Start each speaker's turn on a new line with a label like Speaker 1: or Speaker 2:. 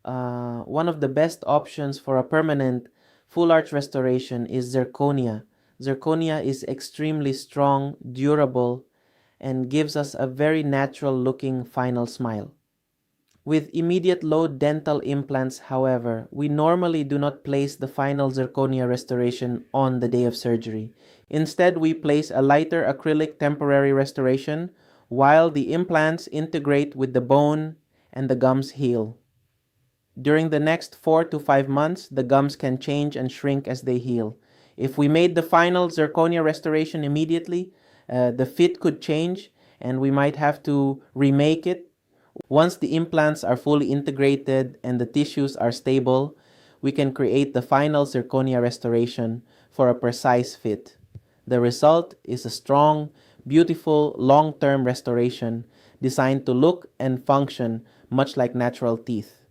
Speaker 1: one of the best options for a permanent full arch restoration is zirconia. Zirconia is extremely strong, durable, and gives us a very natural looking final smile. With immediate load dental implants, however, we normally do not place the final zirconia restoration on the day of surgery. Instead, we place a lighter acrylic temporary restoration while the implants integrate with the bone and the gums heal. During the next 4 to 5 months, the gums can change and shrink as they heal. If we made the final zirconia restoration immediately, the fit could change and we might have to remake it. Once the implants are fully integrated and the tissues are stable, we can create the final zirconia restoration for a precise fit. The result is a strong, beautiful, long-term restoration designed to look and function much like natural teeth.